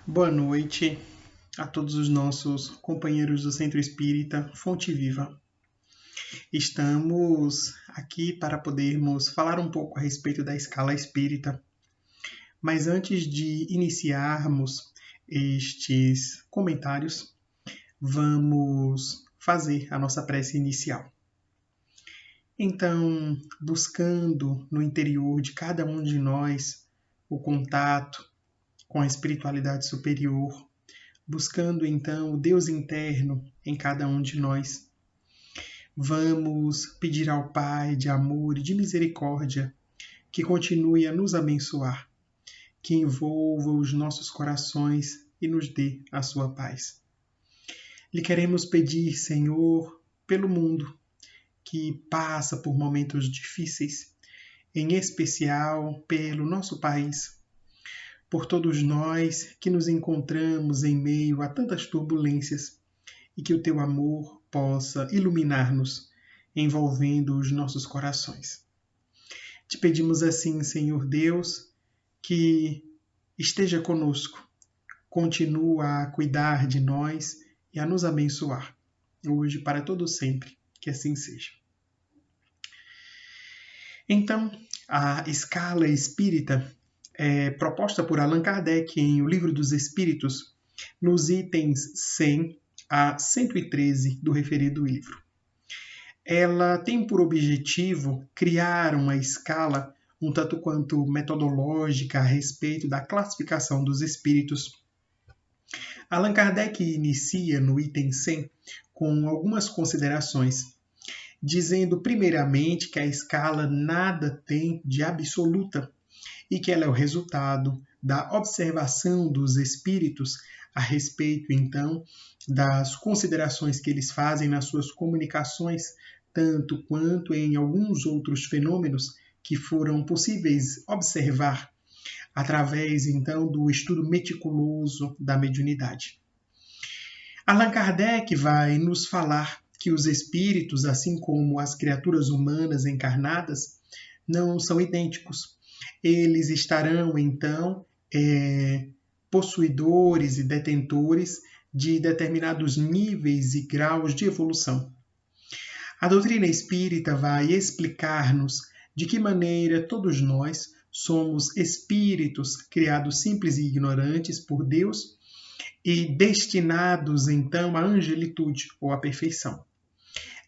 Boa noite a todos os nossos companheiros do Centro Espírita Fonte Viva. Estamos aqui para podermos falar um pouco a respeito da escala espírita, mas antes de iniciarmos estes comentários, vamos fazer a nossa prece inicial. Então, buscando no interior de cada um de nós o contato com a espiritualidade superior, buscando então o Deus interno em cada um de nós. Vamos pedir ao Pai de amor e de misericórdia que continue a nos abençoar, que envolva os nossos corações e nos dê a sua paz. Lhe queremos pedir, Senhor, pelo mundo que passa por momentos difíceis, em especial pelo nosso país, por todos nós que nos encontramos em meio a tantas turbulências, e que o teu amor possa iluminar-nos, envolvendo os nossos corações. Te pedimos assim, Senhor Deus, que esteja conosco, continua a cuidar de nós e a nos abençoar, hoje para todo sempre, que assim seja. Então, a escala espírita é proposta por Allan Kardec em O Livro dos Espíritos, nos itens 100 a 113 do referido livro. Ela tem por objetivo criar uma escala um tanto quanto metodológica a respeito da classificação dos espíritos. Allan Kardec inicia no item 100 com algumas considerações, dizendo primeiramente que a escala nada tem de absoluta e que ela é o resultado da observação dos espíritos a respeito, então, das considerações que eles fazem nas suas comunicações, tanto quanto em alguns outros fenômenos que foram possíveis observar através, então, do estudo meticuloso da mediunidade. Allan Kardec vai nos falar que os espíritos, assim como as criaturas humanas encarnadas, não são idênticos. Eles estarão, então, possuidores e detentores de determinados níveis e graus de evolução. A doutrina espírita vai explicar-nos de que maneira todos nós somos espíritos criados simples e ignorantes por Deus e destinados, então, à angelitude ou à perfeição.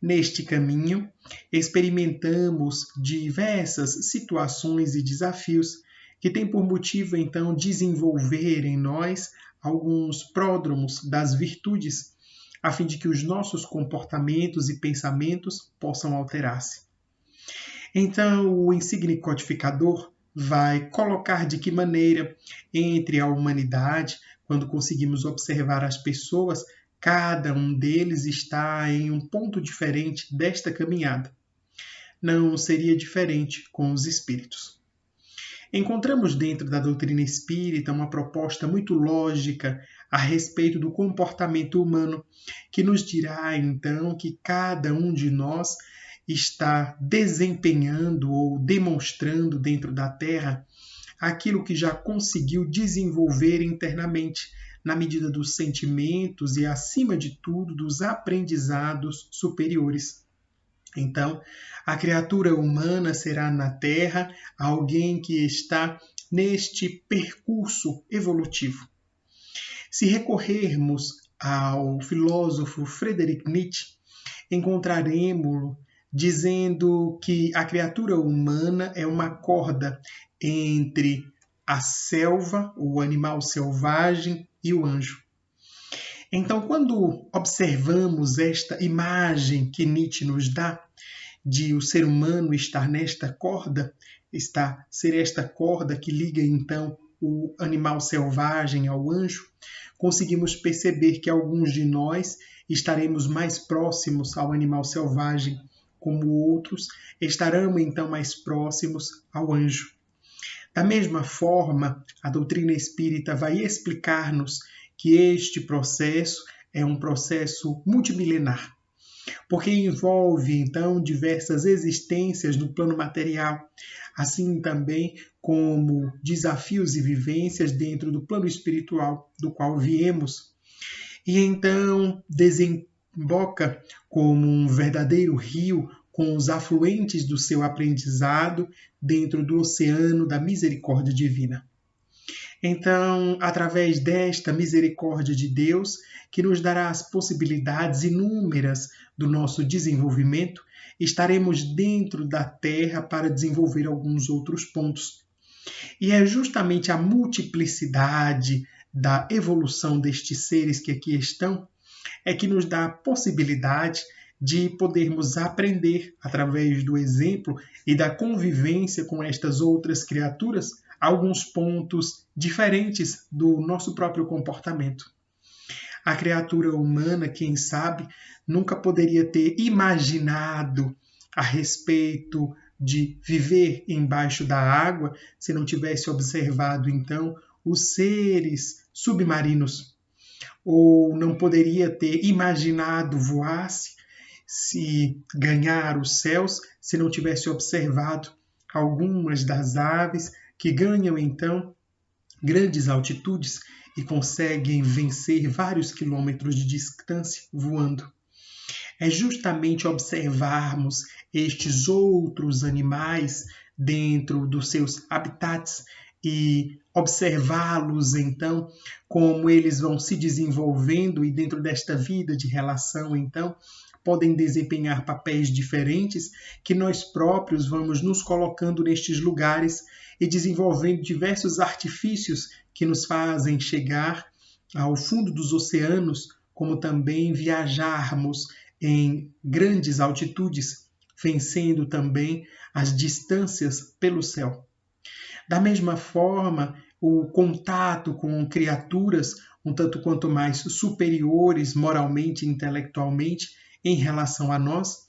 Neste caminho, experimentamos diversas situações e desafios que têm por motivo, então, desenvolver em nós alguns pródromos das virtudes, a fim de que os nossos comportamentos e pensamentos possam alterar-se. Então, o insigne codificador vai colocar de que maneira, entre a humanidade, quando conseguimos observar as pessoas, cada um deles está em um ponto diferente desta caminhada. Não seria diferente com os espíritos. Encontramos dentro da doutrina espírita uma proposta muito lógica a respeito do comportamento humano, que nos dirá, então, que cada um de nós está desempenhando ou demonstrando dentro da Terra aquilo que já conseguiu desenvolver internamente, na medida dos sentimentos e, acima de tudo, dos aprendizados superiores. Então, a criatura humana será na Terra alguém que está neste percurso evolutivo. Se recorrermos ao filósofo Friedrich Nietzsche, encontraremos-lo dizendo que a criatura humana é uma corda entre a selva, o animal selvagem, e o anjo. Então, quando observamos esta imagem que Nietzsche nos dá de o ser humano estar nesta corda, ser esta corda que liga então o animal selvagem ao anjo, conseguimos perceber que alguns de nós estaremos mais próximos ao animal selvagem, como outros estarão então mais próximos ao anjo. Da mesma forma, a doutrina espírita vai explicar-nos que este processo é um processo multimilenar, porque envolve, então, diversas existências no plano material, assim também como desafios e vivências dentro do plano espiritual do qual viemos. E então desemboca como um verdadeiro rio com os afluentes do seu aprendizado dentro do oceano da misericórdia divina. Então, através desta misericórdia de Deus, que nos dará as possibilidades inúmeras do nosso desenvolvimento, estaremos dentro da Terra para desenvolver alguns outros pontos. E é justamente a multiplicidade da evolução destes seres que aqui estão é que nos dá a possibilidade de podermos aprender, através do exemplo e da convivência com estas outras criaturas, alguns pontos diferentes do nosso próprio comportamento. A criatura humana, quem sabe, nunca poderia ter imaginado a respeito de viver embaixo da água se não tivesse observado, então, os seres submarinos. Ou não poderia ter imaginado se ganhar os céus se não tivesse observado algumas das aves que ganham, então, grandes altitudes e conseguem vencer vários quilômetros de distância voando. É justamente observarmos estes outros animais dentro dos seus habitats e observá-los, então, como eles vão se desenvolvendo e dentro desta vida de relação, então, podem desempenhar papéis diferentes que nós próprios vamos nos colocando nestes lugares e desenvolvendo diversos artifícios que nos fazem chegar ao fundo dos oceanos, como também viajarmos em grandes altitudes, vencendo também as distâncias pelo céu. Da mesma forma, o contato com criaturas um tanto quanto mais superiores moralmente e intelectualmente em relação a nós,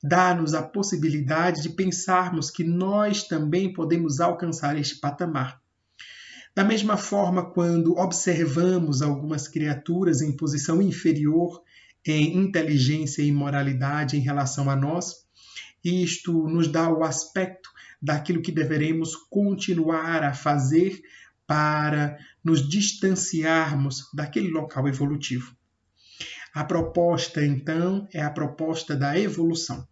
dá-nos a possibilidade de pensarmos que nós também podemos alcançar este patamar. Da mesma forma, quando observamos algumas criaturas em posição inferior em inteligência e moralidade em relação a nós, isto nos dá o aspecto daquilo que deveremos continuar a fazer para nos distanciarmos daquele local evolutivo. A proposta, então, é a proposta da evolução,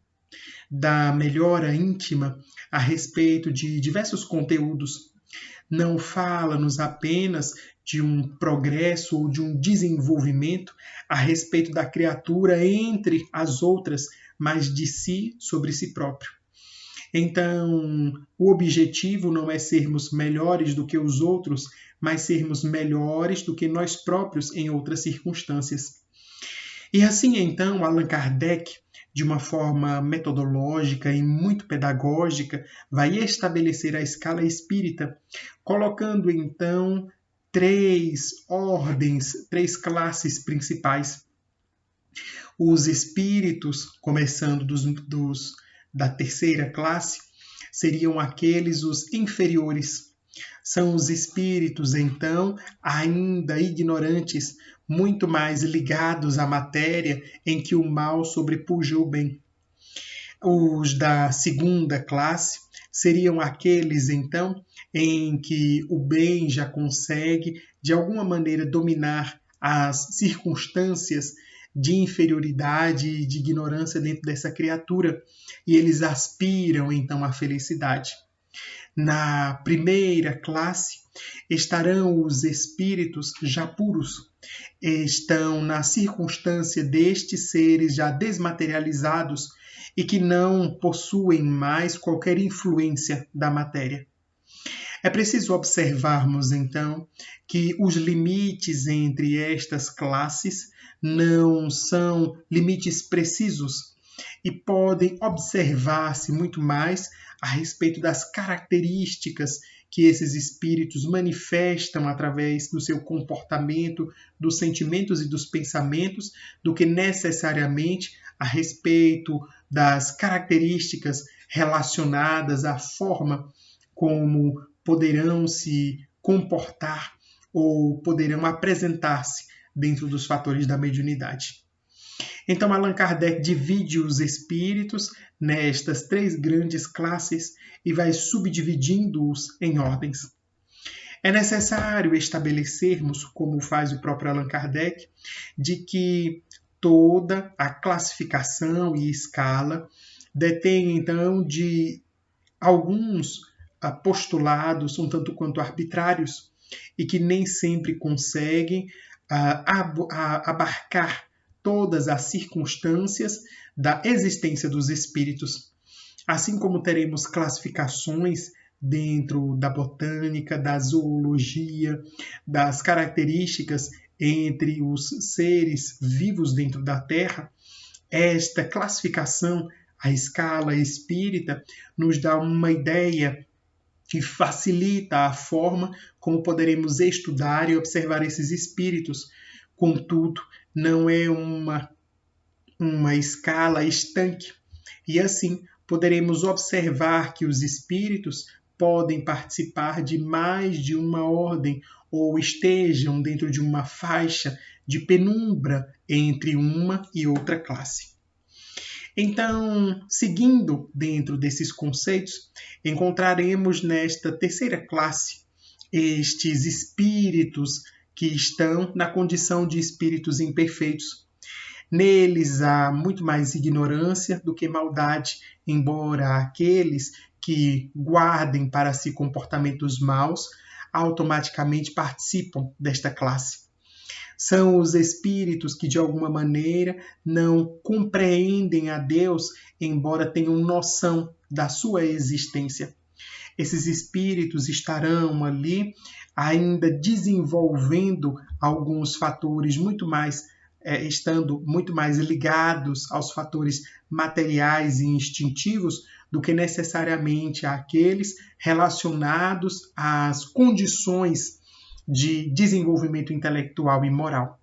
da melhora íntima a respeito de diversos conteúdos. Não fala-nos apenas de um progresso ou de um desenvolvimento a respeito da criatura entre as outras, mas de si sobre si próprio. Então, o objetivo não é sermos melhores do que os outros, mas sermos melhores do que nós próprios em outras circunstâncias. E assim, então, Allan Kardec, de uma forma metodológica e muito pedagógica, vai estabelecer a escala espírita, colocando, então, três ordens, três classes principais. Os espíritos, começando da terceira classe, seriam aqueles os inferiores. São os espíritos, então, ainda ignorantes, muito mais ligados à matéria em que o mal sobrepuja o bem. Os da segunda classe seriam aqueles, então, em que o bem já consegue, de alguma maneira, dominar as circunstâncias de inferioridade e de ignorância dentro dessa criatura, e eles aspiram, então, à felicidade. Na primeira classe estarão os espíritos já puros, estão na circunstância destes seres já desmaterializados e que não possuem mais qualquer influência da matéria. É preciso observarmos, então, que os limites entre estas classes não são limites precisos e podem observar-se muito mais a respeito das características que esses espíritos manifestam através do seu comportamento, dos sentimentos e dos pensamentos, do que necessariamente a respeito das características relacionadas à forma como poderão se comportar ou poderão apresentar-se dentro dos fatores da mediunidade. Então, Allan Kardec divide os espíritos nestas 3 grandes classes e vai subdividindo-os em ordens. É necessário estabelecermos, como faz o próprio Allan Kardec, de que toda a classificação e escala detém, então, de alguns postulados um tanto quanto arbitrários e que nem sempre conseguem abarcar todas as circunstâncias da existência dos espíritos. Assim como teremos classificações dentro da botânica, da zoologia, das características entre os seres vivos dentro da Terra, esta classificação, a escala espírita, nos dá uma ideia que facilita a forma como poderemos estudar e observar esses espíritos. Contudo, não é uma escala estanque, e assim poderemos observar que os espíritos podem participar de mais de uma ordem ou estejam dentro de uma faixa de penumbra entre uma e outra classe. Então, seguindo dentro desses conceitos, encontraremos nesta terceira classe estes espíritos que estão na condição de espíritos imperfeitos. Neles há muito mais ignorância do que maldade, embora aqueles que guardem para si comportamentos maus automaticamente participam desta classe. São os espíritos que, de alguma maneira, não compreendem a Deus, embora tenham noção da sua existência. Esses espíritos estarão ali ainda desenvolvendo alguns fatores estando muito mais ligados aos fatores materiais e instintivos do que necessariamente àqueles relacionados às condições de desenvolvimento intelectual e moral.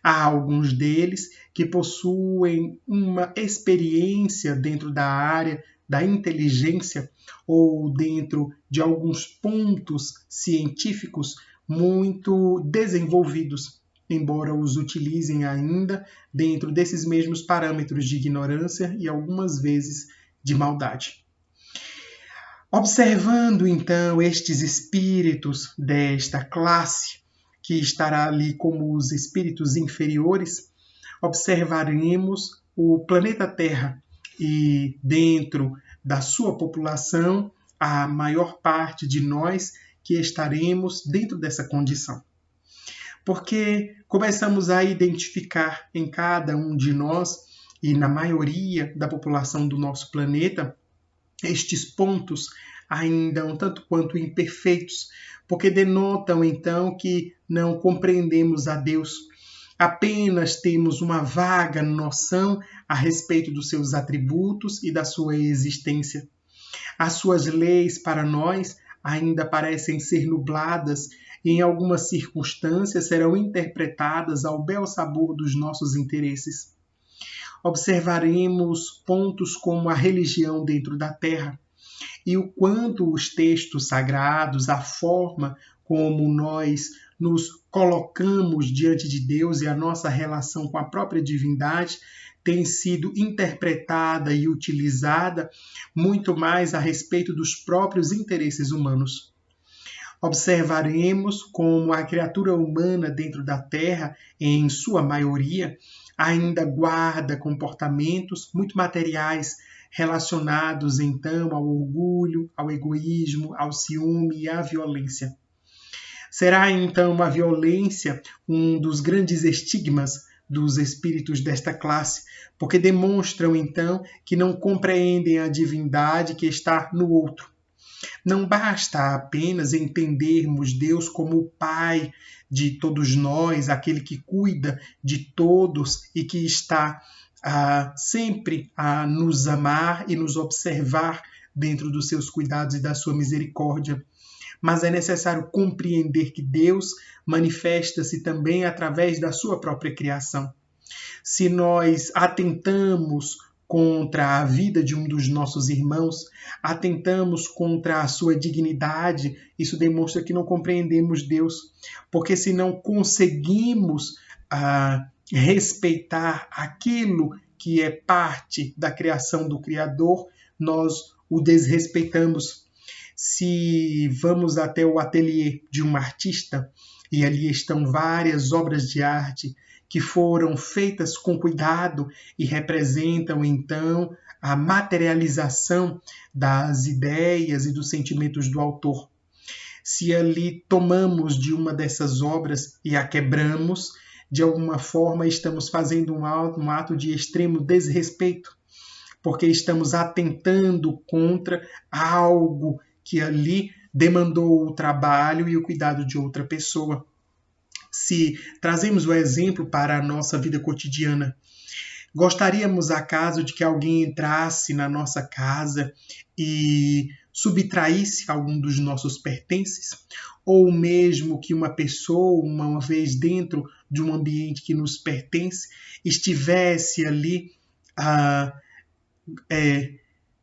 Há alguns deles que possuem uma experiência dentro da área da inteligência ou dentro de alguns pontos científicos muito desenvolvidos, embora os utilizem ainda dentro desses mesmos parâmetros de ignorância e algumas vezes de maldade. Observando então estes espíritos desta classe, que estará ali como os espíritos inferiores, observaremos o planeta Terra e dentro da sua população a maior parte de nós que estaremos dentro dessa condição. Porque começamos a identificar em cada um de nós e na maioria da população do nosso planeta estes pontos ainda um tanto quanto imperfeitos, porque denotam então que não compreendemos a Deus. Apenas temos uma vaga noção a respeito dos seus atributos e da sua existência. As suas leis para nós ainda parecem ser nubladas e em algumas circunstâncias serão interpretadas ao bel sabor dos nossos interesses. Observaremos pontos como a religião dentro da Terra e o quanto os textos sagrados, a forma como nós nos colocamos diante de Deus e a nossa relação com a própria divindade tem sido interpretada e utilizada muito mais a respeito dos próprios interesses humanos. Observaremos como a criatura humana dentro da Terra, em sua maioria, ainda guarda comportamentos muito materiais relacionados então ao orgulho, ao egoísmo, ao ciúme e à violência. Será então a violência um dos grandes estigmas dos espíritos desta classe, porque demonstram então que não compreendem a divindade que está no outro. Não basta apenas entendermos Deus como o Pai de todos nós, aquele que cuida de todos e que está sempre a nos amar e nos observar dentro dos seus cuidados e da sua misericórdia. Mas é necessário compreender que Deus manifesta-se também através da sua própria criação. Se nós atentamos contra a vida de um dos nossos irmãos, atentamos contra a sua dignidade, isso demonstra que não compreendemos Deus, porque se não conseguimos respeitar aquilo que é parte da criação do Criador, nós o desrespeitamos. Se vamos até o ateliê de um artista e ali estão várias obras de arte que foram feitas com cuidado e representam então a materialização das ideias e dos sentimentos do autor. Se ali tomamos de uma dessas obras e a quebramos, de alguma forma estamos fazendo um ato de extremo desrespeito, porque estamos atentando contra algo que ali demandou o trabalho e o cuidado de outra pessoa. Se trazemos o exemplo para a nossa vida cotidiana, gostaríamos acaso de que alguém entrasse na nossa casa e subtraísse algum dos nossos pertences? Ou mesmo que uma pessoa, uma vez dentro de um ambiente que nos pertence, estivesse ali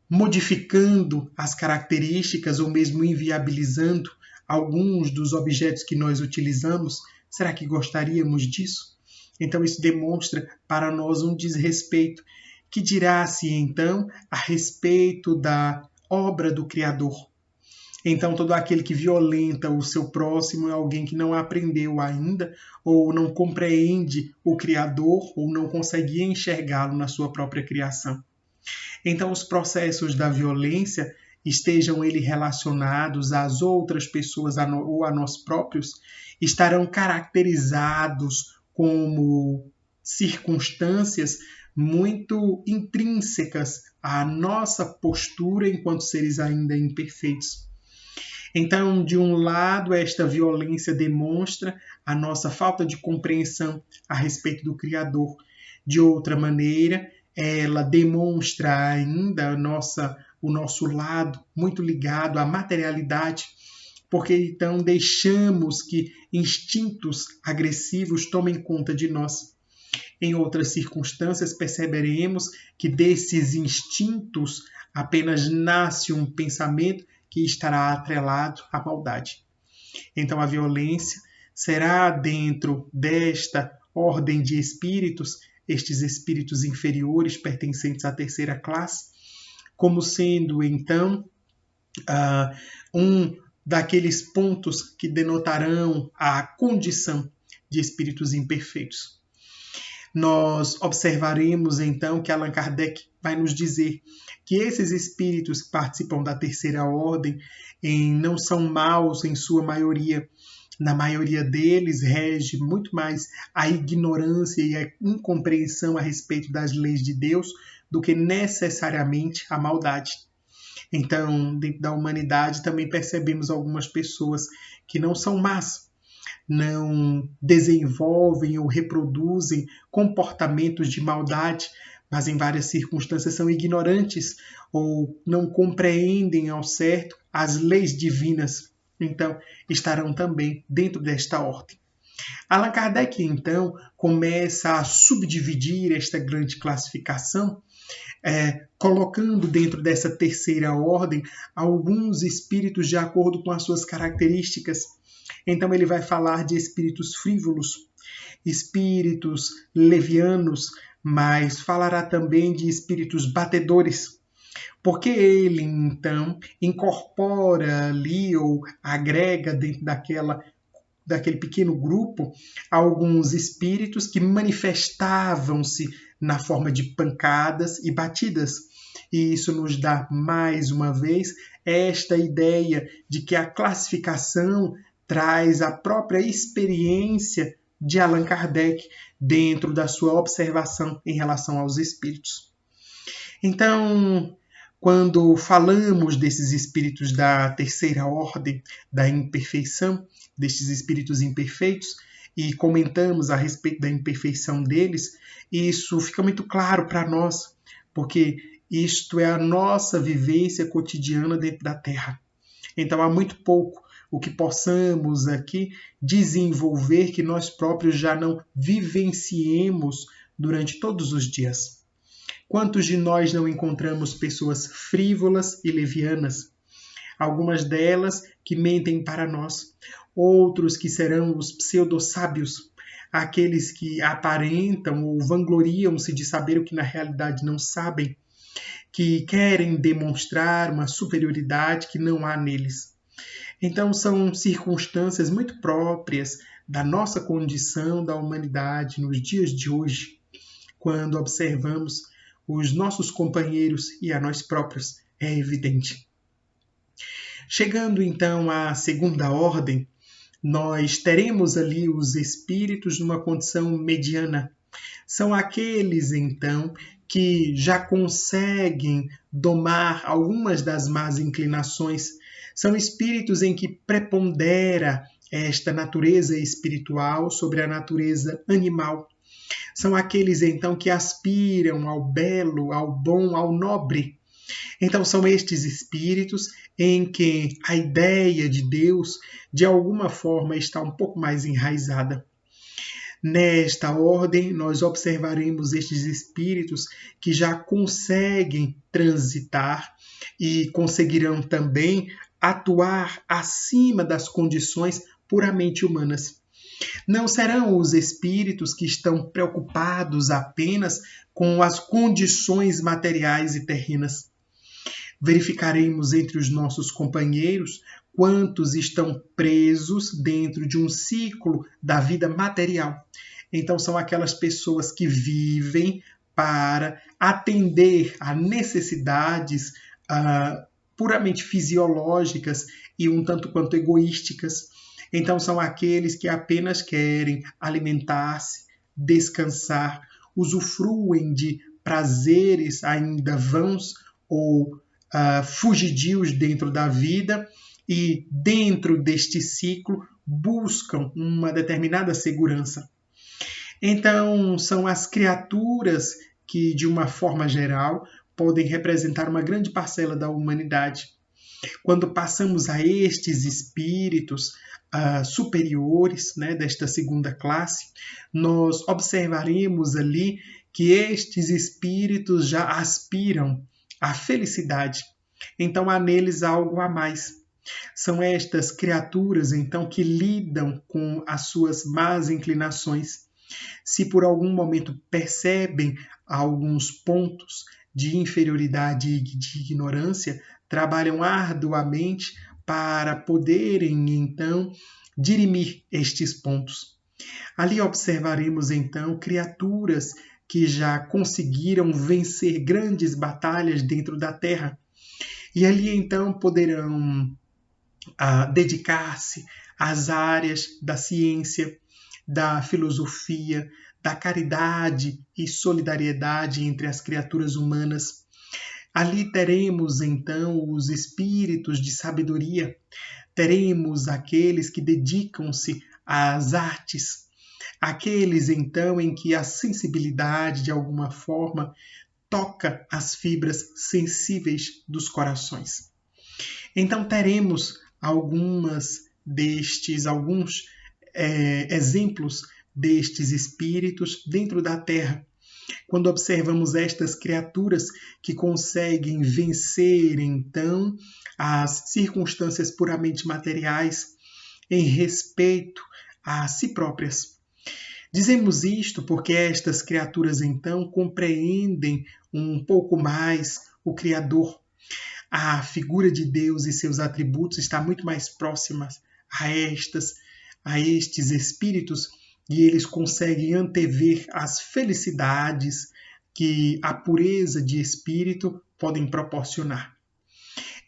modificando as características ou mesmo inviabilizando alguns dos objetos que nós utilizamos? Será que gostaríamos disso? Então isso demonstra para nós um desrespeito. Que dirá-se então a respeito da obra do Criador? Então todo aquele que violenta o seu próximo é alguém que não aprendeu ainda ou não compreende o Criador ou não consegue enxergá-lo na sua própria criação. Então os processos da violência, estejam eles relacionados às outras pessoas ou a nós próprios, estarão caracterizados como circunstâncias muito intrínsecas à nossa postura enquanto seres ainda imperfeitos. Então, de um lado, esta violência demonstra a nossa falta de compreensão a respeito do Criador. De outra maneira, ela demonstra ainda o nosso lado muito ligado à materialidade, porque então deixamos que instintos agressivos tomem conta de nós. Em outras circunstâncias, perceberemos que desses instintos apenas nasce um pensamento que estará atrelado à maldade. Então, a violência será dentro desta ordem de espíritos, estes espíritos inferiores pertencentes à terceira classe, como sendo, então, um daqueles pontos que denotarão a condição de espíritos imperfeitos. Nós observaremos, então, que Allan Kardec vai nos dizer que esses espíritos que participam da terceira ordem não são maus em sua maioria. Na maioria deles, rege muito mais a ignorância e a incompreensão a respeito das leis de Deus do que necessariamente a maldade. Então, dentro da humanidade, também percebemos algumas pessoas que não são más, não desenvolvem ou reproduzem comportamentos de maldade, mas em várias circunstâncias são ignorantes ou não compreendem ao certo as leis divinas. Então, estarão também dentro desta ordem. Allan Kardec, então, começa a subdividir esta grande classificação, colocando dentro dessa terceira ordem alguns espíritos de acordo com as suas características. Então ele vai falar de espíritos frívolos, espíritos levianos, mas falará também de espíritos batedores, porque ele então incorpora ali ou agrega dentro daquele pequeno grupo alguns espíritos que manifestavam-se na forma de pancadas e batidas. E isso nos dá, mais uma vez, esta ideia de que a classificação traz a própria experiência de Allan Kardec dentro da sua observação em relação aos espíritos. Então, quando falamos desses espíritos da terceira ordem, da imperfeição, destes espíritos imperfeitos, e comentamos a respeito da imperfeição deles, isso fica muito claro para nós, porque isto é a nossa vivência cotidiana dentro da Terra. Então, há muito pouco o que possamos aqui desenvolver que nós próprios já não vivenciemos durante todos os dias. Quantos de nós não encontramos pessoas frívolas e levianas? Algumas delas que mentem para nós, outros que serão os pseudo-sábios, aqueles que aparentam ou vangloriam-se de saber o que na realidade não sabem, que querem demonstrar uma superioridade que não há neles. Então, são circunstâncias muito próprias da nossa condição da humanidade nos dias de hoje, quando observamos os nossos companheiros e a nós próprios, é evidente. Chegando então à segunda ordem, nós teremos ali os espíritos numa condição mediana. São aqueles, então, que já conseguem domar algumas das más inclinações. São espíritos em que prepondera esta natureza espiritual sobre a natureza animal. São aqueles, então, que aspiram ao belo, ao bom, ao nobre. Então, são estes espíritos em que a ideia de Deus, de alguma forma, está um pouco mais enraizada. Nesta ordem, nós observaremos estes espíritos que já conseguem transitar e conseguirão também atuar acima das condições puramente humanas. Não serão os espíritos que estão preocupados apenas com as condições materiais e terrenas. Verificaremos entre os nossos companheiros quantos estão presos dentro de um ciclo da vida material. Então, são aquelas pessoas que vivem para atender a necessidades puramente fisiológicas e um tanto quanto egoísticas. Então, são aqueles que apenas querem alimentar-se, descansar, usufruem de prazeres ainda vãos ou fugidios dentro da vida e, dentro deste ciclo, buscam uma determinada segurança. Então, são as criaturas que, de uma forma geral, podem representar uma grande parcela da humanidade. Quando passamos a estes espíritos superiores, né, desta segunda classe, nós observaremos ali que estes espíritos já aspiram à felicidade. Então, há neles algo a mais. São estas criaturas, então, que lidam com as suas más inclinações. Se por algum momento percebem alguns pontos de inferioridade e de ignorância, trabalham arduamente para poderem, então, dirimir estes pontos. Ali observaremos, então, criaturas que já conseguiram vencer grandes batalhas dentro da Terra. E ali, então, poderão dedicar-se às áreas da ciência, da filosofia, da caridade e solidariedade entre as criaturas humanas. Ali teremos, então, os espíritos de sabedoria, teremos aqueles que dedicam-se às artes, aqueles, então, em que a sensibilidade, de alguma forma, toca as fibras sensíveis dos corações. Então, teremos alguns exemplos destes espíritos dentro da Terra. Quando observamos estas criaturas que conseguem vencer, então, as circunstâncias puramente materiais em respeito a si próprias. Dizemos isto porque estas criaturas, então, compreendem um pouco mais o Criador. A figura de Deus e seus atributos está muito mais próxima a estes espíritos, e eles conseguem antever as felicidades que a pureza de espírito podem proporcionar.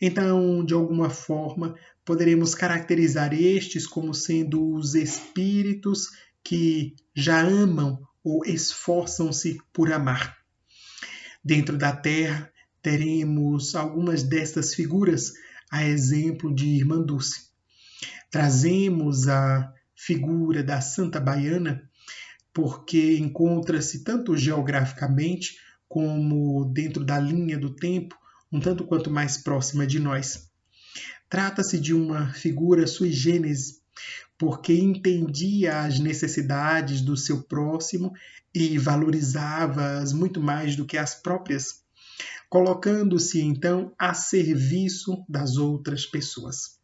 Então, de alguma forma, poderemos caracterizar estes como sendo os espíritos que já amam ou esforçam-se por amar. Dentro da Terra, teremos algumas destas figuras, a exemplo de Irmã Dulce. Trazemos a figura da Santa Baiana porque encontra-se tanto geograficamente como dentro da linha do tempo, um tanto quanto mais próxima de nós. Trata-se de uma figura sui generis, porque entendia as necessidades do seu próximo e valorizava-as muito mais do que as próprias, colocando-se então a serviço das outras pessoas.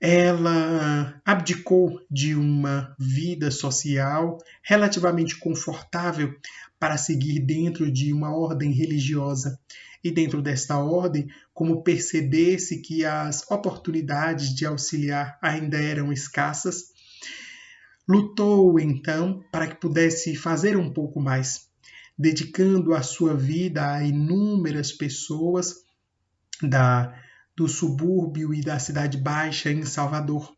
Ela abdicou de uma vida social relativamente confortável para seguir dentro de uma ordem religiosa. E dentro desta ordem, como percebesse que as oportunidades de auxiliar ainda eram escassas, lutou então para que pudesse fazer um pouco mais, dedicando a sua vida a inúmeras pessoas do subúrbio e da cidade baixa em Salvador.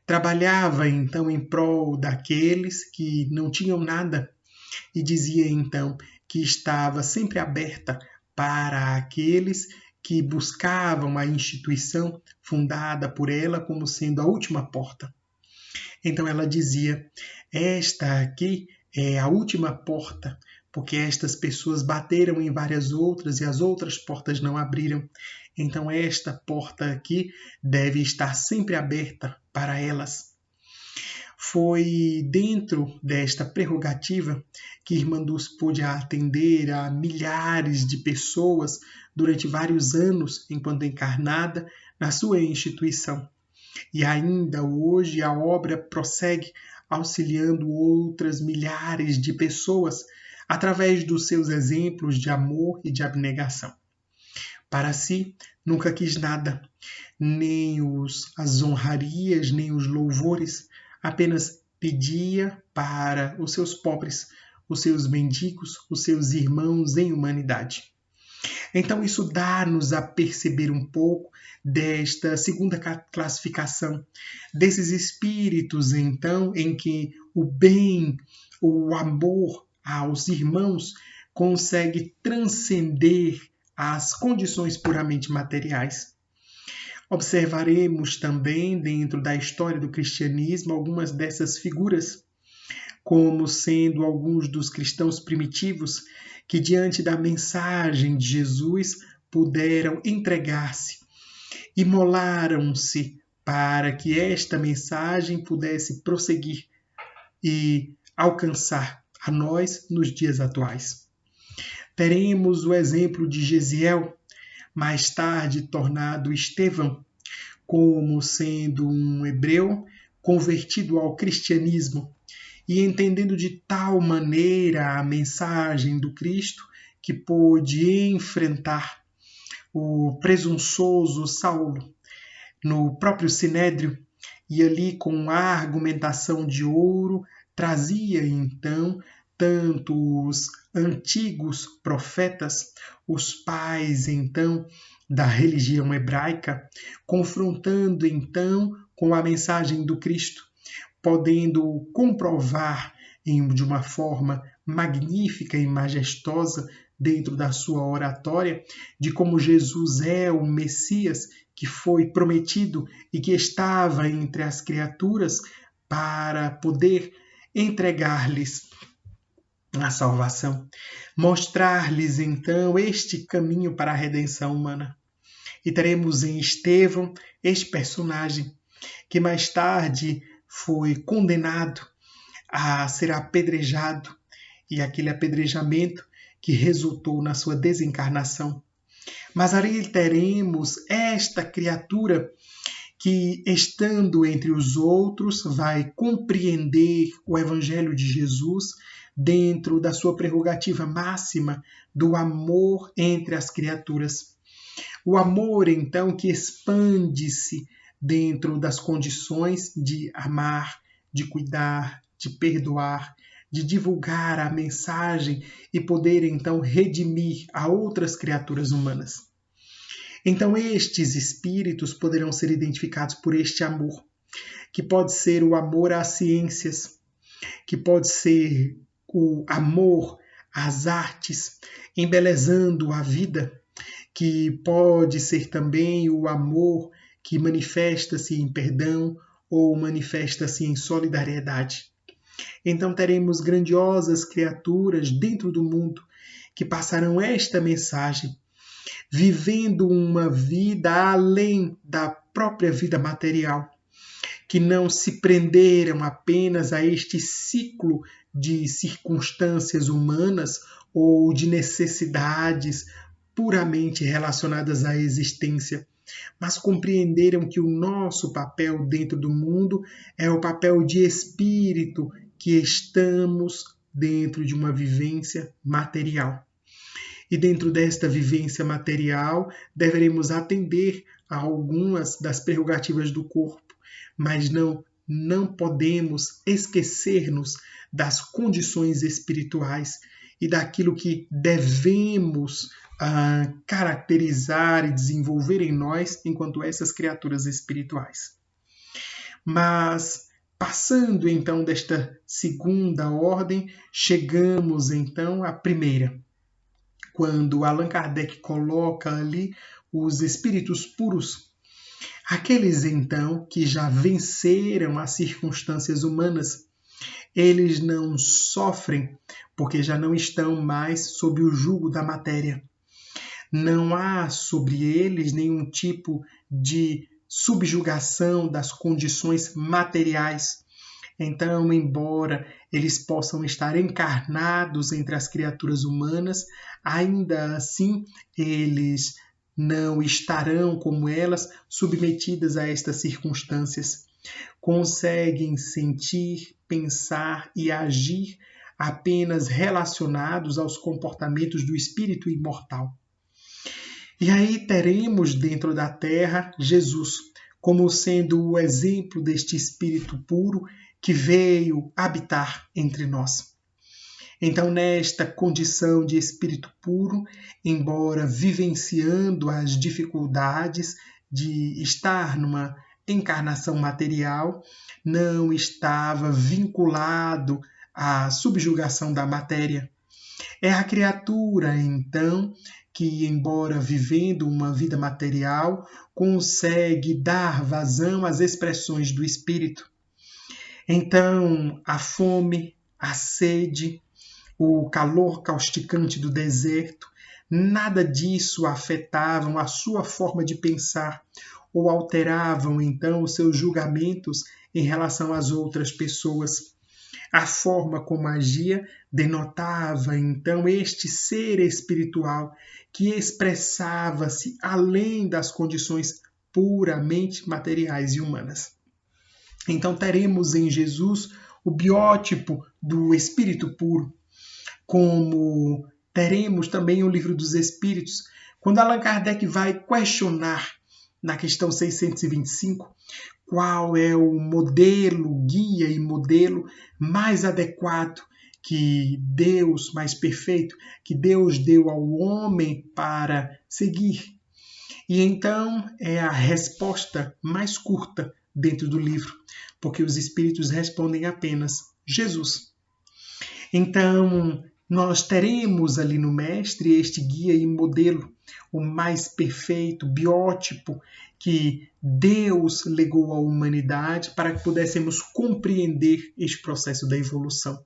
Trabalhava então em prol daqueles que não tinham nada e dizia então que estava sempre aberta para aqueles que buscavam a instituição fundada por ela como sendo a última porta. Então ela dizia: esta aqui é a última porta, porque estas pessoas bateram em várias outras e as outras portas não abriram. Então esta porta aqui deve estar sempre aberta para elas. Foi dentro desta prerrogativa que Irmã Dulce pôde atender a milhares de pessoas durante vários anos enquanto encarnada na sua instituição. E ainda hoje a obra prossegue auxiliando outras milhares de pessoas através dos seus exemplos de amor e de abnegação. Para si, nunca quis nada, nem as honrarias, nem os louvores, apenas pedia para os seus pobres, os seus mendigos, os seus irmãos em humanidade. Então isso dá-nos a perceber um pouco desta segunda classificação, desses espíritos, então, em que o bem, o amor aos irmãos consegue transcender as condições puramente materiais. Observaremos também, dentro da história do cristianismo, algumas dessas figuras, como sendo alguns dos cristãos primitivos que, diante da mensagem de Jesus, puderam entregar-se, imolaram-se para que esta mensagem pudesse prosseguir e alcançar a nós nos dias atuais. Teremos o exemplo de Gesiel, mais tarde tornado Estevão, como sendo um hebreu convertido ao cristianismo e entendendo de tal maneira a mensagem do Cristo que pôde enfrentar o presunçoso Saulo no próprio Sinédrio e ali com a argumentação de ouro trazia então tanto os antigos profetas, os pais então da religião hebraica, confrontando então com a mensagem do Cristo, podendo comprovar de uma forma magnífica e majestosa dentro da sua oratória de como Jesus é o Messias que foi prometido e que estava entre as criaturas para poder entregar-lhes a salvação, mostrar-lhes então este caminho para a redenção humana. E teremos em Estevão este personagem que mais tarde foi condenado a ser apedrejado e aquele apedrejamento que resultou na sua desencarnação. Mas ali teremos esta criatura que, estando entre os outros, vai compreender o Evangelho de Jesus dentro da sua prerrogativa máxima do amor entre as criaturas. O amor, então, que expande-se dentro das condições de amar, de cuidar, de perdoar, de divulgar a mensagem e poder, então, redimir a outras criaturas humanas. Então, estes espíritos poderão ser identificados por este amor, que pode ser o amor às ciências, que pode ser o amor às artes, embelezando a vida, que pode ser também o amor que manifesta-se em perdão ou manifesta-se em solidariedade. Então teremos grandiosas criaturas dentro do mundo que passarão esta mensagem, vivendo uma vida além da própria vida material, que não se prenderam apenas a este ciclo de circunstâncias humanas ou de necessidades puramente relacionadas à existência, mas compreenderam que o nosso papel dentro do mundo é o papel de espírito, que estamos dentro de uma vivência material. E dentro desta vivência material, deveremos atender a algumas das prerrogativas do corpo, mas não podemos esquecer-nos das condições espirituais e daquilo que devemos caracterizar e desenvolver em nós enquanto essas criaturas espirituais. Mas, passando então desta segunda ordem, chegamos então à primeira, quando Allan Kardec coloca ali os espíritos puros, aqueles então que já venceram as circunstâncias humanas. Eles não sofrem porque já não estão mais sob o jugo da matéria. Não há sobre eles nenhum tipo de subjugação das condições materiais. Então, embora eles possam estar encarnados entre as criaturas humanas, ainda assim eles não estarão, como elas, submetidas a estas circunstâncias. Conseguem sentir, pensar e agir apenas relacionados aos comportamentos do espírito imortal. E aí teremos dentro da Terra Jesus, como sendo o exemplo deste espírito puro que veio habitar entre nós. Então, nesta condição de espírito puro, embora vivenciando as dificuldades de estar numa encarnação material, não estava vinculado à subjugação da matéria. É a criatura, então, que, embora vivendo uma vida material, consegue dar vazão às expressões do espírito. Então, a fome, a sede, o calor causticante do deserto, nada disso afetavam a sua forma de pensar ou alteravam, então, os seus julgamentos em relação às outras pessoas. A forma como agia denotava, então, este ser espiritual que expressava-se além das condições puramente materiais e humanas. Então, teremos em Jesus o biótipo do espírito puro, como teremos também o Livro dos Espíritos, quando Allan Kardec vai questionar, na questão 625, qual é o modelo, guia e modelo mais adequado que Deus, mais perfeito, que Deus deu ao homem para seguir. E então é a resposta mais curta dentro do livro, porque os espíritos respondem apenas Jesus. Então, nós teremos ali no Mestre este guia e modelo, o mais perfeito, biótipo, que Deus legou à humanidade para que pudéssemos compreender este processo da evolução.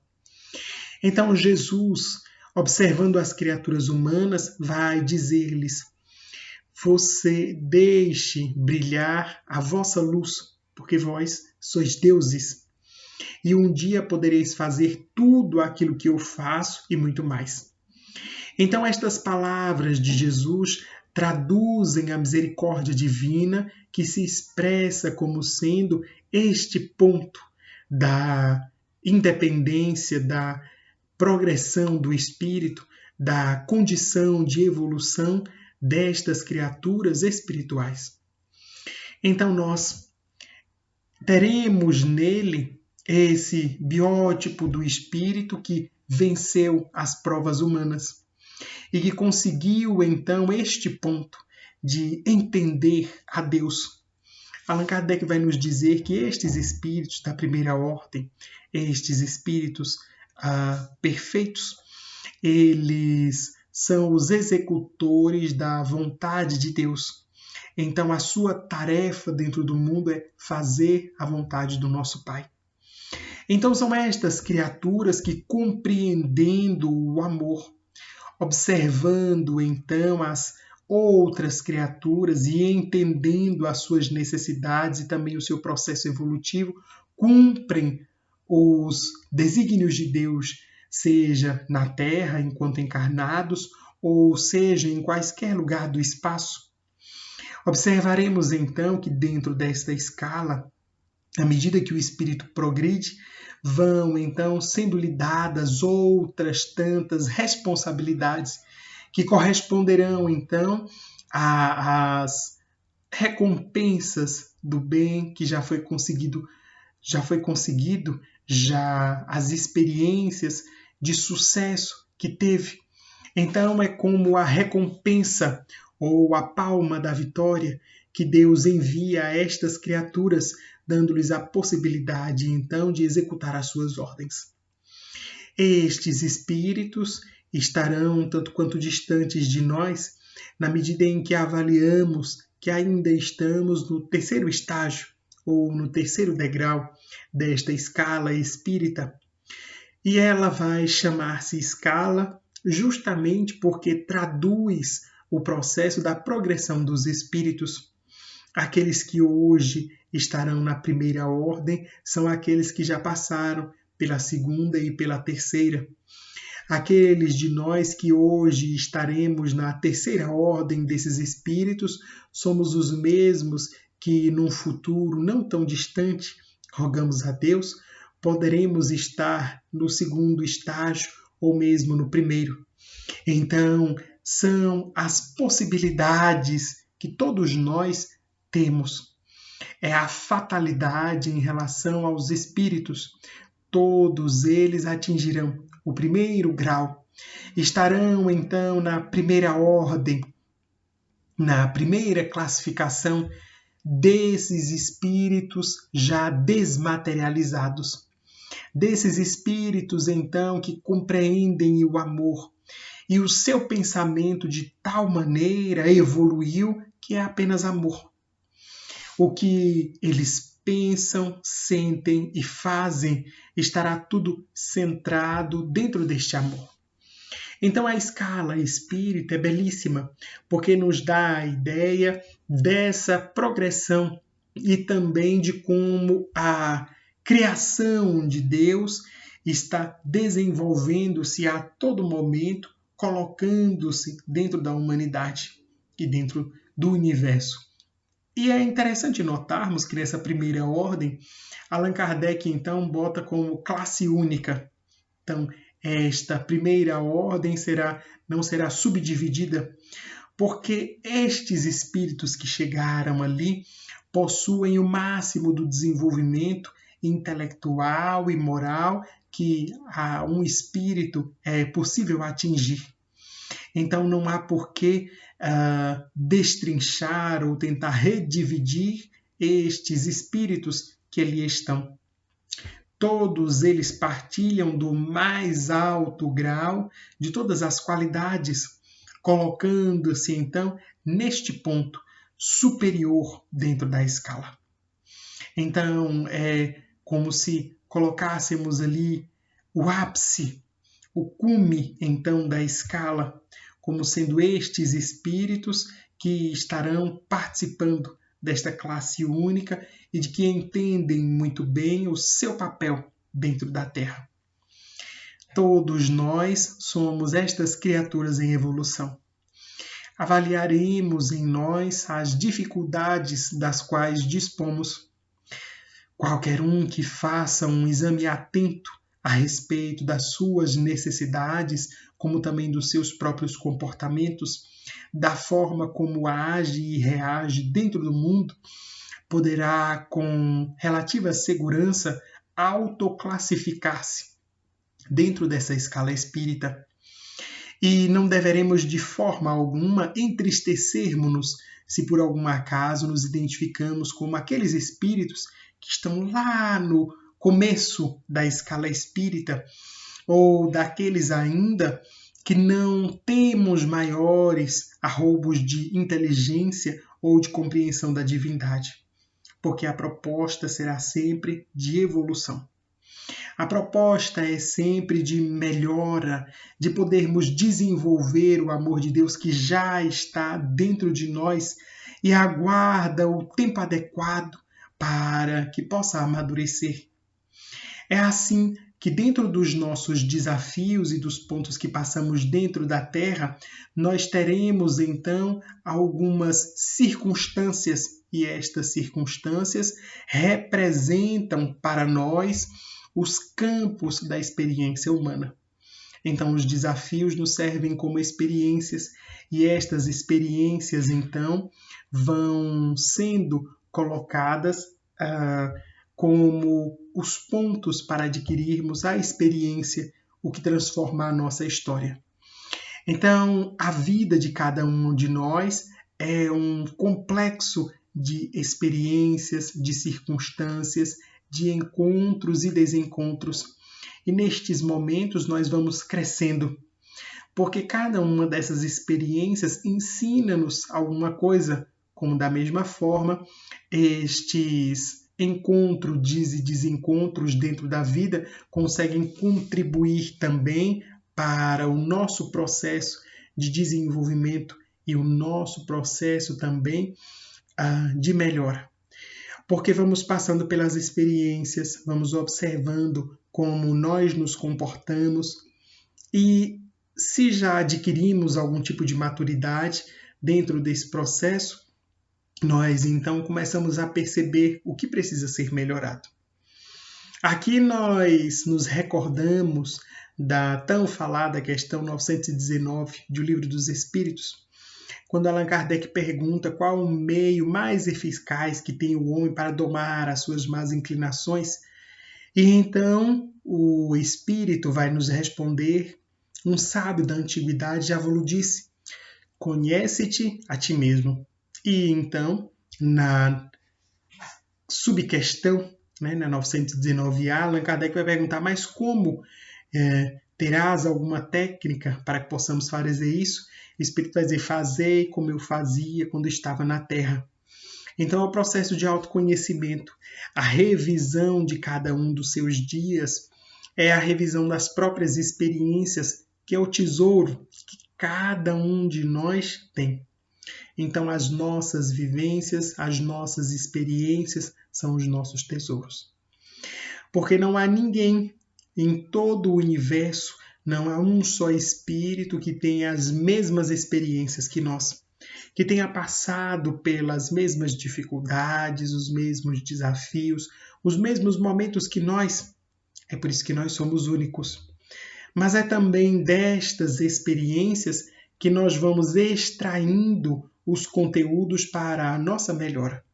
Então, Jesus, observando as criaturas humanas, vai dizer-lhes: você deixe brilhar a vossa luz, porque vós sois deuses. E um dia podereis fazer tudo aquilo que eu faço e muito mais. Então, estas palavras de Jesus traduzem a misericórdia divina que se expressa como sendo este ponto da independência, da progressão do espírito, da condição de evolução destas criaturas espirituais. Então, nós teremos nele esse biótipo do espírito que venceu as provas humanas e que conseguiu, então, este ponto de entender a Deus. Allan Kardec vai nos dizer que estes espíritos da primeira ordem, estes espíritos perfeitos, eles são os executores da vontade de Deus. Então, a sua tarefa dentro do mundo é fazer a vontade do nosso Pai. Então, são estas criaturas que, compreendendo o amor, observando então as outras criaturas e entendendo as suas necessidades e também o seu processo evolutivo, cumprem os desígnios de Deus, seja na Terra enquanto encarnados, ou seja em quaisquer lugar do espaço. Observaremos então que dentro desta escala, à medida que o espírito progride, vão então sendo lhe dadas outras tantas responsabilidades que corresponderão então às recompensas do bem que já foi conseguido, já as experiências de sucesso que teve. Então é como a recompensa ou a palma da vitória que Deus envia a estas criaturas, dando-lhes a possibilidade então de executar as suas ordens. Estes espíritos estarão tanto quanto distantes de nós, na medida em que avaliamos que ainda estamos no terceiro estágio ou no terceiro degrau desta escala espírita. E ela vai chamar-se escala justamente porque traduz o processo da progressão dos espíritos. Aqueles que hoje estarão na primeira ordem são aqueles que já passaram pela segunda e pela terceira. Aqueles de nós que hoje estaremos na terceira ordem desses espíritos somos os mesmos que num futuro não tão distante, rogamos a Deus, poderemos estar no segundo estágio ou mesmo no primeiro. Então, são as possibilidades que todos nós temos. É a fatalidade em relação aos espíritos. Todos eles atingirão o primeiro grau. Estarão, então, na primeira ordem, na primeira classificação desses espíritos já desmaterializados. Desses espíritos, então, que compreendem o amor. E o seu pensamento de tal maneira evoluiu que é apenas amor. O que eles pensam, sentem e fazem estará tudo centrado dentro deste amor. Então a escala espírita é belíssima, porque nos dá a ideia dessa progressão e também de como a criação de Deus está desenvolvendo-se a todo momento, colocando-se dentro da humanidade e dentro do universo. E é interessante notarmos que nessa primeira ordem, Allan Kardec então bota como classe única. Então, esta primeira ordem não será subdividida, porque estes espíritos que chegaram ali possuem o máximo do desenvolvimento intelectual e moral que a um espírito é possível atingir. Então não há por que destrinchar ou tentar redividir estes espíritos que ali estão. Todos eles partilham do mais alto grau de todas as qualidades, colocando-se então neste ponto superior dentro da escala. Então é como se colocássemos ali o ápice, o cume então da escala, como sendo estes espíritos que estarão participando desta classe única e de que entendem muito bem o seu papel dentro da Terra. Todos nós somos estas criaturas em evolução. Avaliaremos em nós as dificuldades das quais dispomos. Qualquer um que faça um exame atento a respeito das suas necessidades, como também dos seus próprios comportamentos, da forma como age e reage dentro do mundo, poderá, com relativa segurança, autoclassificar-se dentro dessa escala espírita. E não deveremos de forma alguma entristecermos-nos se por algum acaso nos identificamos como aqueles espíritos que estão lá no começo da escala espírita, ou daqueles ainda que não temos maiores arroubos de inteligência ou de compreensão da divindade, porque a proposta será sempre de evolução. A proposta é sempre de melhora, de podermos desenvolver o amor de Deus que já está dentro de nós e aguarda o tempo adequado para que possa amadurecer. É assim que dentro dos nossos desafios e dos pontos que passamos dentro da Terra, nós teremos então algumas circunstâncias, e estas circunstâncias representam para nós os campos da experiência humana. Então, os desafios nos servem como experiências, e estas experiências, então, vão sendo colocadas como os pontos para adquirirmos a experiência, o que transforma a nossa história. Então, a vida de cada um de nós é um complexo de experiências, de circunstâncias, de encontros e desencontros. E nestes momentos nós vamos crescendo, porque cada uma dessas experiências ensina-nos alguma coisa, como da mesma forma, estes encontros e desencontros dentro da vida conseguem contribuir também para o nosso processo de desenvolvimento e o nosso processo também de melhora. Porque vamos passando pelas experiências, vamos observando como nós nos comportamos e se já adquirimos algum tipo de maturidade dentro desse processo, nós então começamos a perceber o que precisa ser melhorado. Aqui nós nos recordamos da tão falada questão 919 do Livro dos Espíritos, quando Allan Kardec pergunta qual o meio mais eficaz que tem o homem para domar as suas más inclinações. E então o Espírito vai nos responder, um sábio da antiguidade já vos disse, conhece-te a ti mesmo. E então, na subquestão, na 919A, Allan Kardec vai perguntar, mas como terás alguma técnica para que possamos fazer isso? O Espírito vai dizer, fazei como eu fazia quando estava na Terra. Então é o processo de autoconhecimento, a revisão de cada um dos seus dias, é a revisão das próprias experiências, que é o tesouro que cada um de nós tem. Então as nossas vivências, as nossas experiências são os nossos tesouros. Porque não há ninguém em todo o universo, não há um só espírito que tenha as mesmas experiências que nós, que tenha passado pelas mesmas dificuldades, os mesmos desafios, os mesmos momentos que nós. É por isso que nós somos únicos. Mas é também destas experiências que nós vamos extraindo os conteúdos para a nossa melhora.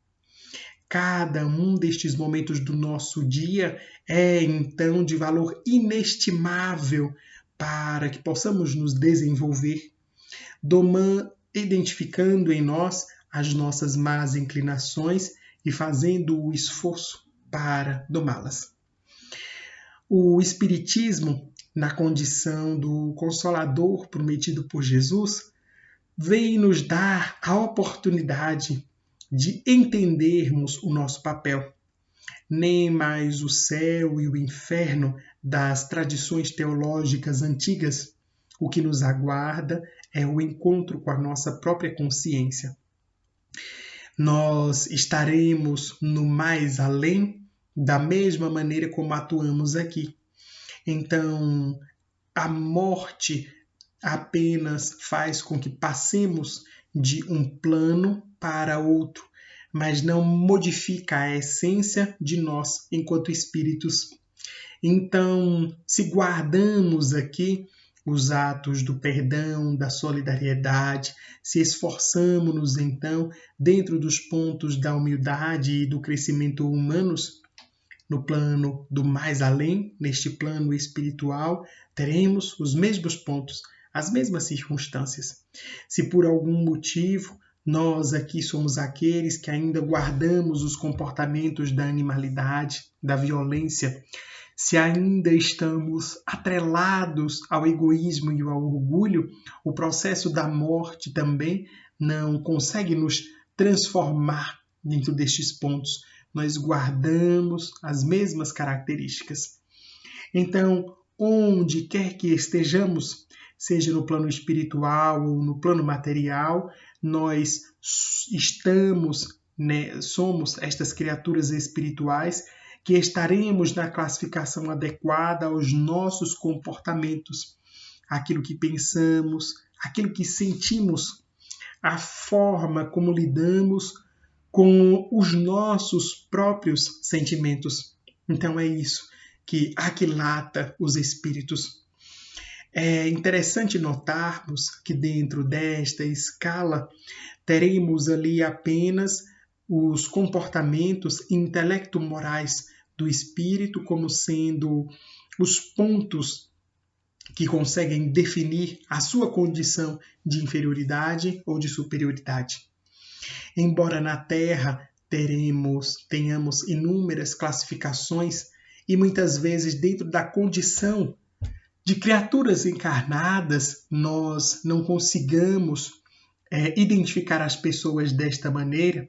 Cada um destes momentos do nosso dia é, então, de valor inestimável para que possamos nos desenvolver, identificando em nós as nossas más inclinações e fazendo o esforço para domá-las. O Espiritismo, na condição do Consolador prometido por Jesus, vem nos dar a oportunidade de entendermos o nosso papel. Nem mais o céu e o inferno das tradições teológicas antigas. O que nos aguarda é o encontro com a nossa própria consciência. Nós estaremos no mais além da mesma maneira como atuamos aqui. Então, a morte apenas faz com que passemos de um plano para outro, mas não modifica a essência de nós enquanto espíritos. Então, se guardamos aqui os atos do perdão, da solidariedade, se esforçamos-nos então dentro dos pontos da humildade e do crescimento humanos, no plano do mais além, neste plano espiritual, teremos os mesmos pontos, as mesmas circunstâncias. Se por algum motivo nós aqui somos aqueles que ainda guardamos os comportamentos da animalidade, da violência, se ainda estamos atrelados ao egoísmo e ao orgulho, o processo da morte também não consegue nos transformar dentro destes pontos. Nós guardamos as mesmas características. Então, onde quer que estejamos, seja no plano espiritual ou no plano material, nós estamos, somos estas criaturas espirituais que estaremos na classificação adequada aos nossos comportamentos, aquilo que pensamos, aquilo que sentimos, a forma como lidamos com os nossos próprios sentimentos. Então é isso que aquilata os espíritos. É interessante notarmos que dentro desta escala teremos ali apenas os comportamentos intelecto-morais do espírito como sendo os pontos que conseguem definir a sua condição de inferioridade ou de superioridade. Embora na Terra tenhamos inúmeras classificações e muitas vezes dentro da condição de criaturas encarnadas nós não consigamos identificar as pessoas desta maneira,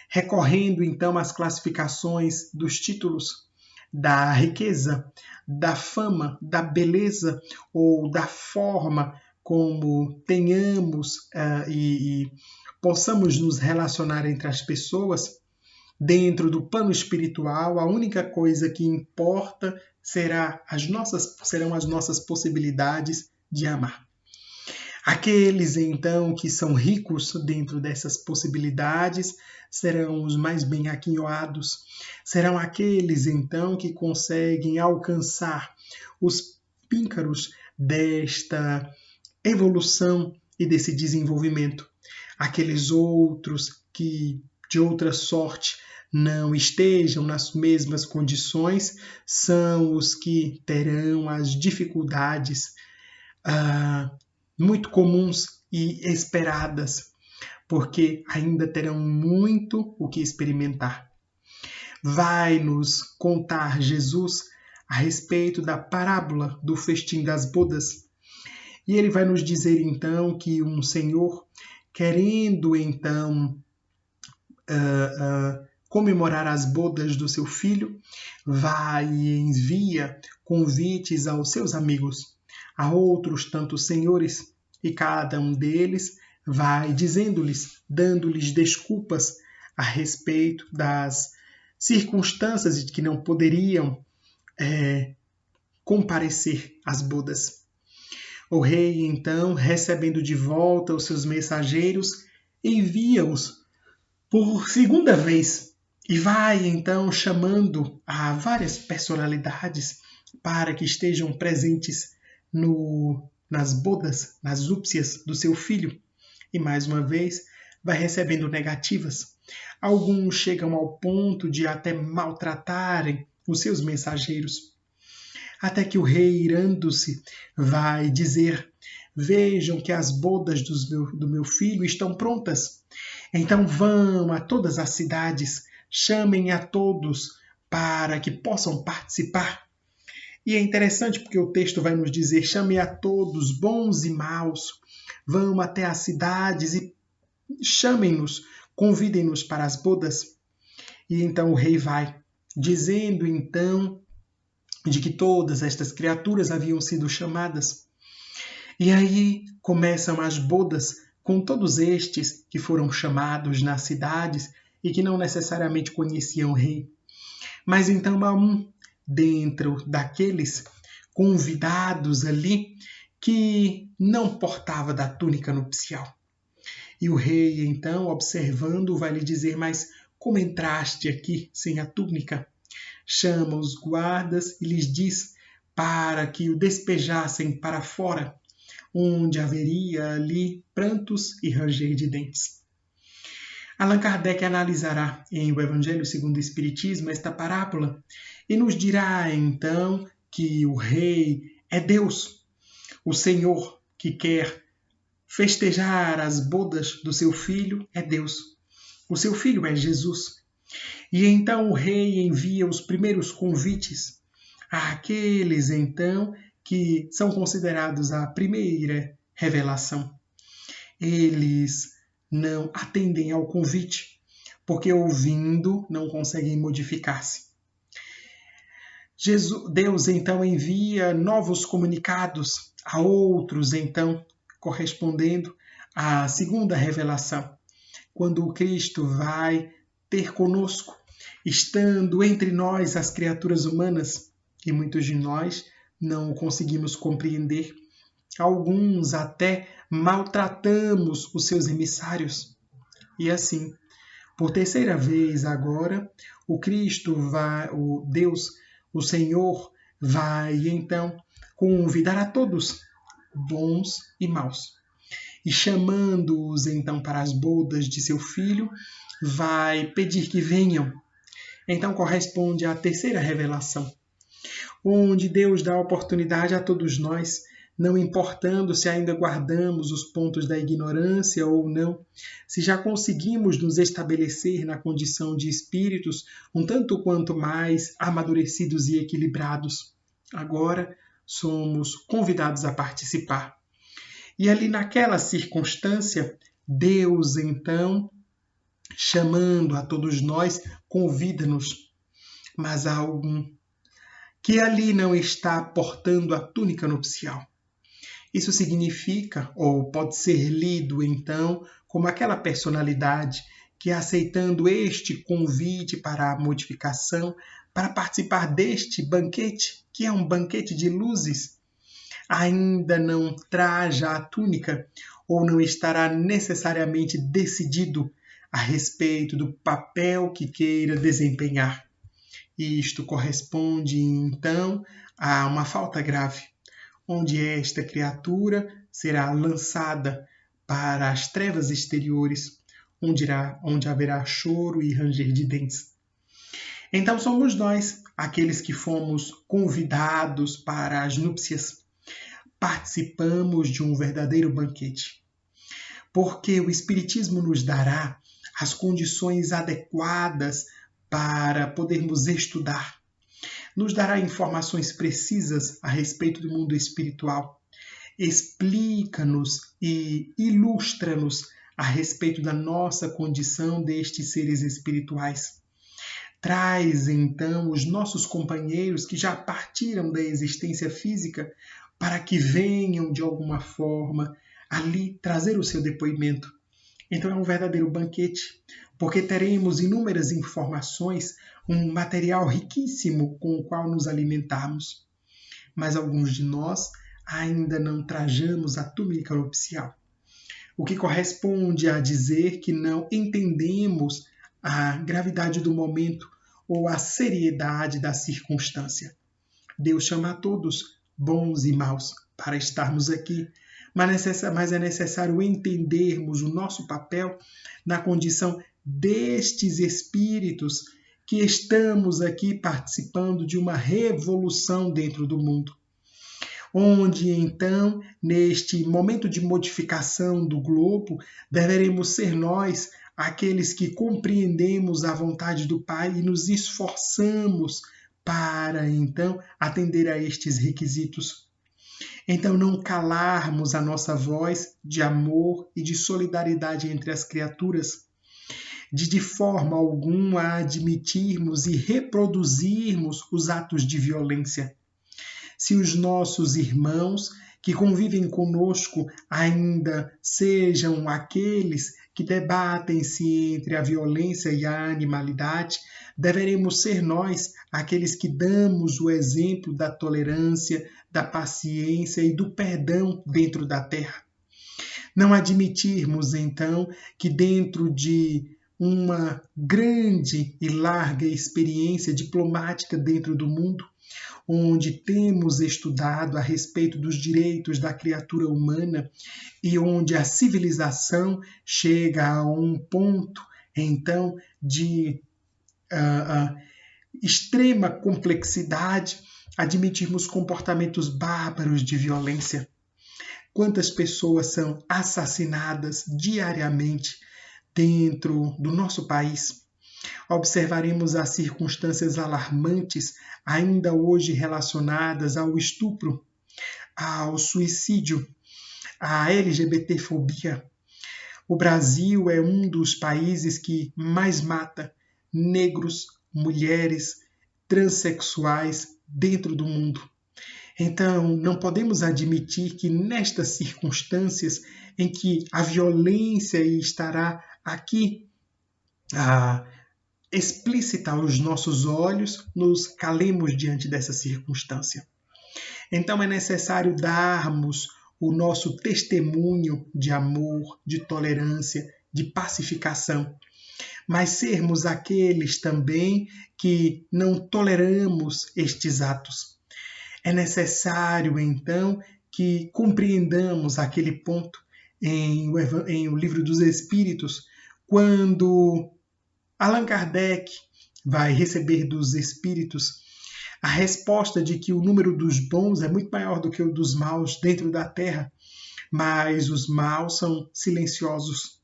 recorrendo então às classificações dos títulos, da riqueza, da fama, da beleza ou da forma como tenhamos e possamos nos relacionar entre as pessoas. Dentro do plano espiritual, a única coisa que importa serão as nossas possibilidades de amar. Aqueles, então, que são ricos dentro dessas possibilidades serão os mais bem aquinhoados, serão aqueles, então, que conseguem alcançar os píncaros desta evolução e desse desenvolvimento. Aqueles outros que, de outra sorte, não estejam nas mesmas condições são os que terão as dificuldades muito comuns e esperadas, porque ainda terão muito o que experimentar. Vai nos contar Jesus a respeito da parábola do festim das bodas. E ele vai nos dizer então que um senhor, querendo então comemorar as bodas do seu filho, vai e envia convites aos seus amigos, a outros tantos senhores, e cada um deles vai dizendo-lhes, dando-lhes desculpas a respeito das circunstâncias de que não poderiam comparecer às bodas. O rei, então, recebendo de volta os seus mensageiros, envia-os por segunda vez e vai, então, chamando a várias personalidades para que estejam presentes nas bodas, nas núpcias do seu filho. E, mais uma vez, vai recebendo negativas. Alguns chegam ao ponto de até maltratarem os seus mensageiros. Até que o rei, irando-se, vai dizer: vejam que as bodas do meu filho estão prontas. Então vão a todas as cidades, chamem a todos para que possam participar. E é interessante porque o texto vai nos dizer: chamem a todos, bons e maus, vão até as cidades e chamem-nos, convidem-nos para as bodas. E então o rei vai, dizendo então de que todas estas criaturas haviam sido chamadas. E aí começam as bodas com todos estes que foram chamados nas cidades e que não necessariamente conheciam o rei. Mas então há um dentro daqueles convidados ali que não portava da túnica nupcial. E o rei, então, observando, vai lhe dizer: mas como entraste aqui sem a túnica? Chama os guardas e lhes diz para que o despejassem para fora, onde haveria ali prantos e ranger de dentes. Allan Kardec analisará em O Evangelho segundo o Espiritismo esta parábola e nos dirá então que o rei é Deus, o Senhor que quer festejar as bodas do seu filho é Deus. O seu filho é Jesus. E então o rei envia os primeiros convites àqueles, então, que são considerados a primeira revelação. Eles não atendem ao convite, porque ouvindo não conseguem modificar-se. Deus, então, envia novos comunicados a outros, então, correspondendo à segunda revelação, quando o Cristo vai ter conosco estando entre nós as criaturas humanas, e muitos de nós não conseguimos compreender. Alguns até maltratamos os seus emissários. E assim, por terceira vez agora, o Cristo vai, o Deus, o Senhor, vai então convidar a todos, bons e maus. E chamando-os então para as bodas de seu filho, vai pedir que venham. Então corresponde à terceira revelação, onde Deus dá oportunidade a todos nós, não importando se ainda guardamos os pontos da ignorância ou não, se já conseguimos nos estabelecer na condição de espíritos um tanto quanto mais amadurecidos e equilibrados. Agora somos convidados a participar. E ali naquela circunstância, Deus então, chamando a todos nós, convida-nos. Mas há algum que ali não está portando a túnica nupcial. Isso significa, ou pode ser lido então, como aquela personalidade que, aceitando este convite para a modificação, para participar deste banquete, que é um banquete de luzes, ainda não traja a túnica ou não estará necessariamente decidido a respeito do papel que queira desempenhar. Isto corresponde, então, a uma falta grave, onde esta criatura será lançada para as trevas exteriores, onde haverá choro e ranger de dentes. Então somos nós, aqueles que fomos convidados para as núpcias, participamos de um verdadeiro banquete, porque o Espiritismo nos dará as condições adequadas para podermos estudar, nos dará informações precisas a respeito do mundo espiritual, explica-nos e ilustra-nos a respeito da nossa condição destes seres espirituais. Traz, então, os nossos companheiros que já partiram da existência física para que venham, de alguma forma, ali trazer o seu depoimento. Então é um verdadeiro banquete, porque teremos inúmeras informações, um material riquíssimo com o qual nos alimentarmos. Mas alguns de nós ainda não trajamos a túnica nupcial, o que corresponde a dizer que não entendemos a gravidade do momento ou a seriedade da circunstância. Deus chama a todos, bons e maus, para estarmos aqui, mas é necessário entendermos o nosso papel na condição destes espíritos que estamos aqui participando de uma revolução dentro do mundo, onde então, neste momento de modificação do globo, deveremos ser nós aqueles que compreendemos a vontade do Pai e nos esforçamos para então atender a estes requisitos. Então, não calarmos a nossa voz de amor e de solidariedade entre as criaturas, de forma alguma admitirmos e reproduzirmos os atos de violência. Se os nossos irmãos que convivem conosco ainda sejam aqueles que debatem-se entre a violência e a animalidade, deveremos ser nós aqueles que damos o exemplo da tolerância, da paciência e do perdão dentro da terra. Não admitirmos, então, que dentro de uma grande e larga experiência diplomática dentro do mundo, onde temos estudado a respeito dos direitos da criatura humana e onde a civilização chega a um ponto, então, de extrema complexidade, admitirmos comportamentos bárbaros de violência. Quantas pessoas são assassinadas diariamente dentro do nosso país? Observaremos as circunstâncias alarmantes ainda hoje relacionadas ao estupro, ao suicídio, à LGBTfobia. O Brasil é um dos países que mais mata negros, mulheres, transexuais dentro do mundo. Então, não podemos admitir que nestas circunstâncias em que a violência estará aqui explícita aos nossos olhos, nos calemos diante dessa circunstância. Então é necessário darmos o nosso testemunho de amor, de tolerância, de pacificação, mas sermos aqueles também que não toleramos estes atos. É necessário, então, que compreendamos aquele ponto em O Livro dos Espíritos, quando Allan Kardec vai receber dos espíritos a resposta de que o número dos bons é muito maior do que o dos maus dentro da Terra, mas os maus são silenciosos.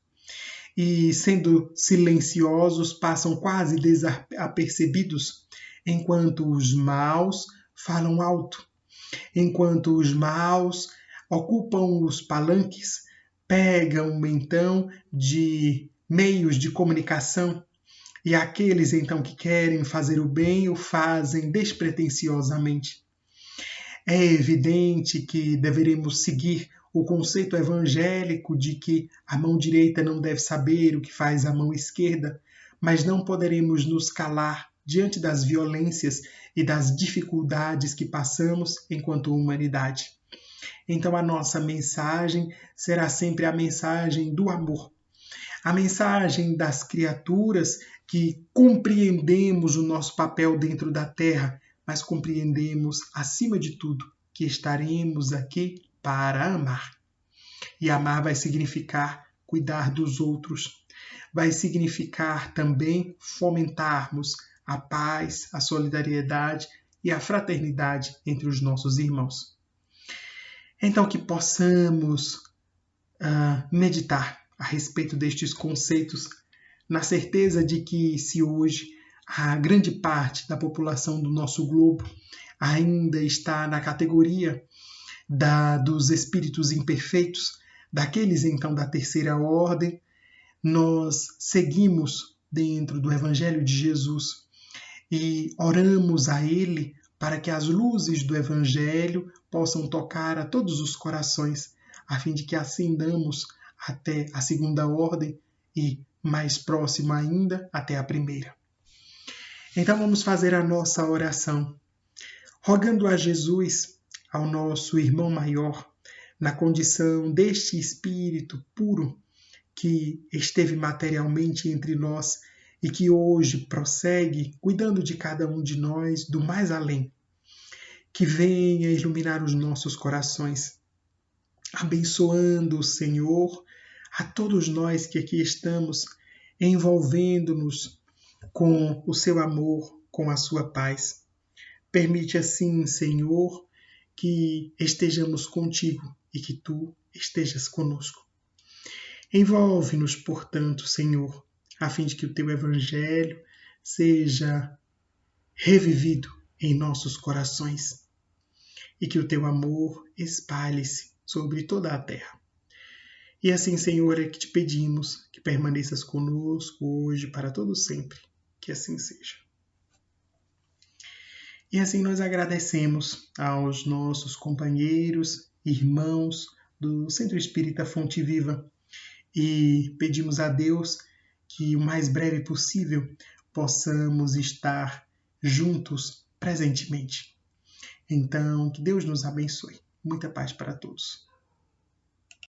E, sendo silenciosos, passam quase desapercebidos, enquanto os maus falam alto, enquanto os maus ocupam os palanques, pegam então de meios de comunicação, e aqueles então que querem fazer o bem o fazem despretensiosamente. É evidente que deveremos seguir o conceito evangélico de que a mão direita não deve saber o que faz a mão esquerda, mas não poderemos nos calar diante das violências e das dificuldades que passamos enquanto humanidade. Então a nossa mensagem será sempre a mensagem do amor, a mensagem das criaturas que compreendemos o nosso papel dentro da Terra, mas compreendemos, acima de tudo, que estaremos aqui para amar. E amar vai significar cuidar dos outros, vai significar também fomentarmos a paz, a solidariedade e a fraternidade entre os nossos irmãos. Então, que possamos meditar a respeito destes conceitos, na certeza de que, se hoje a grande parte da população do nosso globo ainda está na categoria dos espíritos imperfeitos, daqueles então da terceira ordem, nós seguimos dentro do Evangelho de Jesus e oramos a Ele para que as luzes do Evangelho possam tocar a todos os corações, a fim de que ascendamos até a segunda ordem e, mais próximo ainda, até a primeira. Então vamos fazer a nossa oração, rogando a Jesus, ao nosso irmão maior, na condição deste Espírito puro que esteve materialmente entre nós e que hoje prossegue cuidando de cada um de nós do mais além, que venha iluminar os nossos corações, abençoando o Senhor a todos nós que aqui estamos, envolvendo-nos com o seu amor, com a sua paz. Permite assim, Senhor, que estejamos contigo e que tu estejas conosco. Envolve-nos, portanto, Senhor, a fim de que o teu Evangelho seja revivido em nossos corações e que o teu amor espalhe-se sobre toda a terra. E assim, Senhor, é que te pedimos que permaneças conosco hoje para todo sempre. Que assim seja. E assim nós agradecemos aos nossos companheiros, irmãos do Centro Espírita Fonte Viva e pedimos a Deus que o mais breve possível possamos estar juntos presentemente. Então, que Deus nos abençoe. Muita paz para todos.